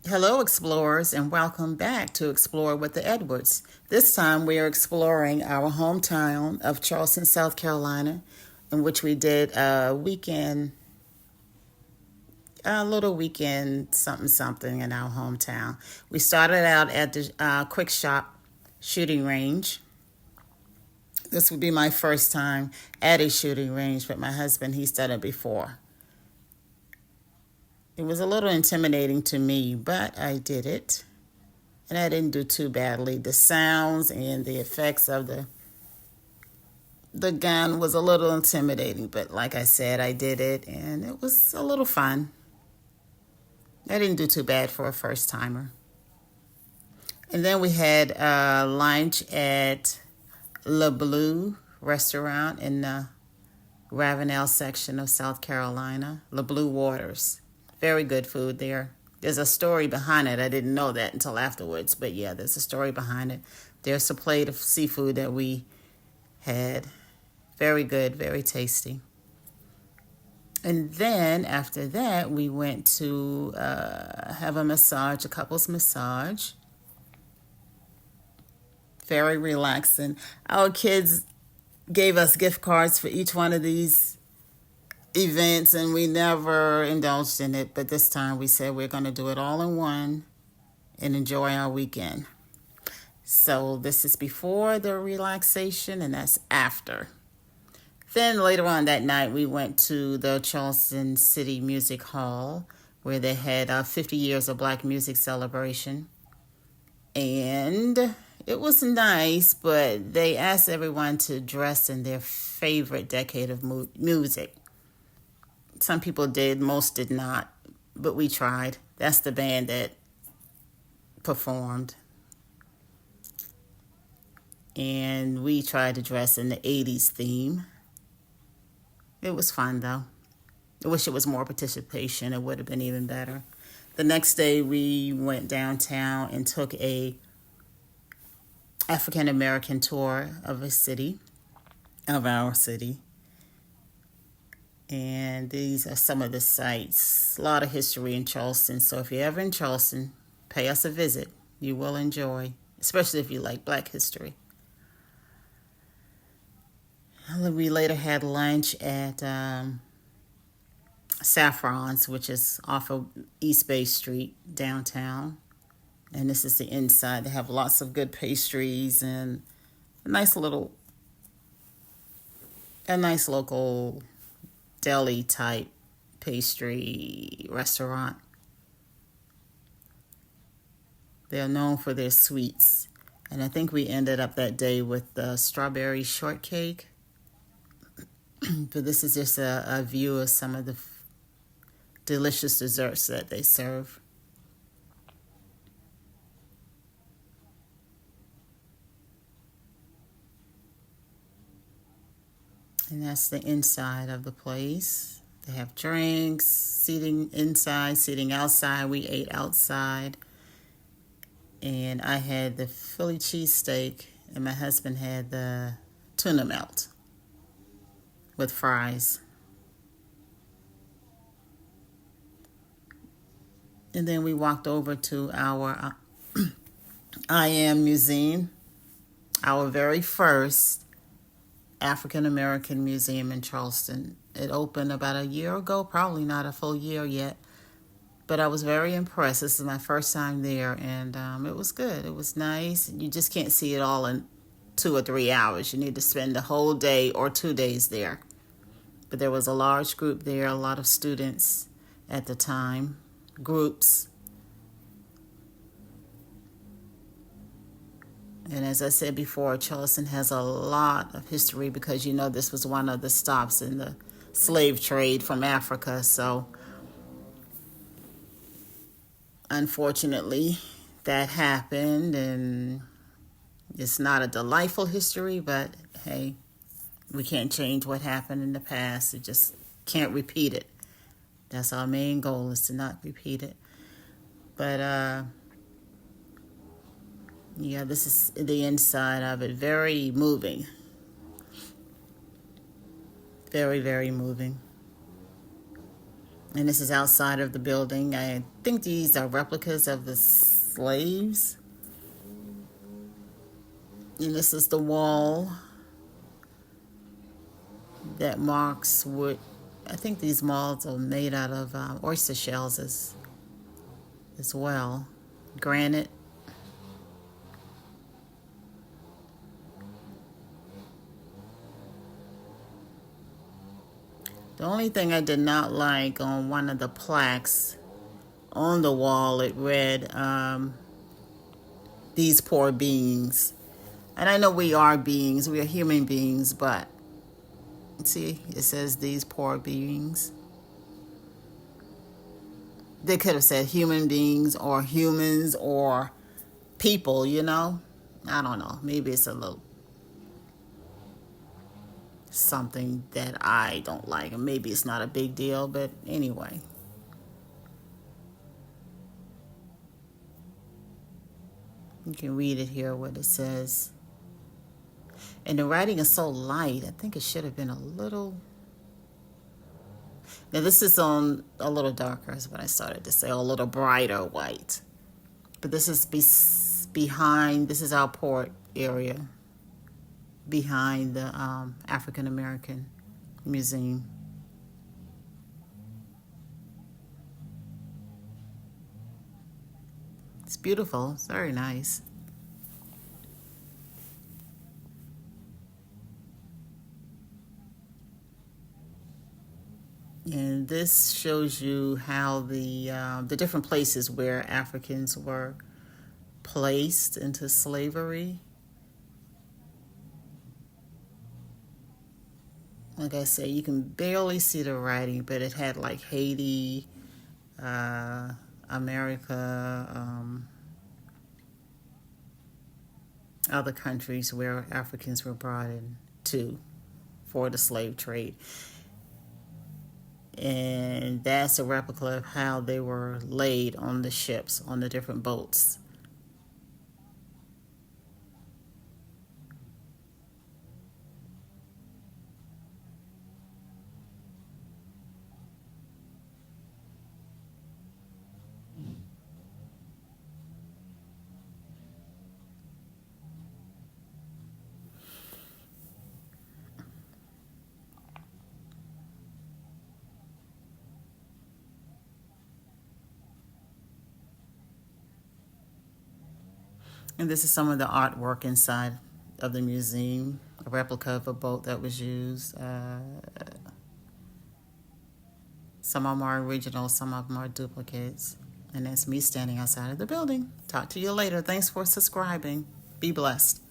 Hello, explorers, and welcome back to Explore with the Edwards. This time we are exploring our hometown of Charleston, South Carolina, in which we did a little weekend something in our hometown. We started out at the Quick Shop shooting range. This would be my first time at a shooting range, but my husband, he's done it before. It was a little intimidating to me, but I did it. And I didn't do too badly. The sounds and the effects of the gun was a little intimidating, but like I said, I did it and it was a little fun. I didn't do too bad for a first timer. And then we had lunch at Le Bleu restaurant in the Ravenel section of South Carolina, Le Bleu Waters. Very good food there. There's a story behind it. I didn't know that until afterwards. But yeah, there's a story behind it. There's a plate of seafood that we had. Very good, very tasty. And then after that, we went to have a massage, a couple's massage. Very relaxing. Our kids gave us gift cards for each one of these events, and we never indulged in it, but this time we said we're going to do it all in one and enjoy our weekend. So this is before the relaxation, and that's after. Then later on that night, we went to the Charleston City Music Hall, where they had 50 years of Black music celebration. And it was nice, but they asked everyone to dress in their favorite decade of music. Some people did, most did not, but we tried. That's the band that performed. And we tried to dress in the 80s theme. It was fun, though. I wish it was more participation. It would have been even better. The next day, we went downtown and took a African American tour of our city. And these are some of the sites. A lot of history in Charleston. So if you're ever in Charleston, pay us a visit. You will enjoy, especially if you like Black history. We later had lunch at Saffron's, which is off of East Bay Street, downtown. And this is the inside. They have lots of good pastries and a nice local deli type pastry restaurant. They're known for their sweets. And I think we ended up that day with the strawberry shortcake. But this is just a view of some of the delicious desserts that they serve. And that's the inside of the place. They have drinks, seating inside, seating outside. We ate outside. And I had the Philly cheesesteak, and my husband had the tuna melt with fries. And then we walked over to our I Am Museum, our very first African American museum in Charleston. It opened about a year ago, probably not a full year yet, but I was very impressed. This is my first time there, and it was good. It was nice. You just can't see it all in 2 or 3 hours. You need to spend the whole day or 2 days there. But there was a large group there, a lot of students at the time, groups. And as I said before, Charleston has a lot of history because, this was one of the stops in the slave trade from Africa. So, unfortunately, that happened. And it's not a delightful history, but hey, we can't change what happened in the past. We just can't repeat it. That's our main goal, is to not repeat it. But, yeah, this is the inside of it. Very moving. Very, very moving. And this is outside of the building. I think these are replicas of the slaves. And this is the wall that marks what I think these malls are made out of oyster shells as well. Granite. The only thing I did not like on one of the plaques on the wall, it read, these poor beings. And I know we are beings, we are human beings, but see, it says these poor beings. They could have said human beings or humans or people, you know? I don't know. Maybe it's a little something that I don't like. And maybe it's not a big deal, but anyway. You can read it here, what it says. And the writing is so light, I think it should have been a little... Now this is on a little darker, is what I started to say, a little brighter white. But this is behind, this is our port area, behind the African American Museum. It's beautiful, it's very nice. And this shows you how the different places where Africans were placed into slavery. Like I say, you can barely see the writing, but it had like Haiti, America, other countries where Africans were brought in to for the slave trade. And that's a replica of how they were laid on the ships, on the different boats. And this is some of the artwork inside of the museum, a replica of a boat that was used. Some of them are original, some of them are duplicates. And that's me standing outside of the building. Talk to you later. Thanks for subscribing. Be blessed.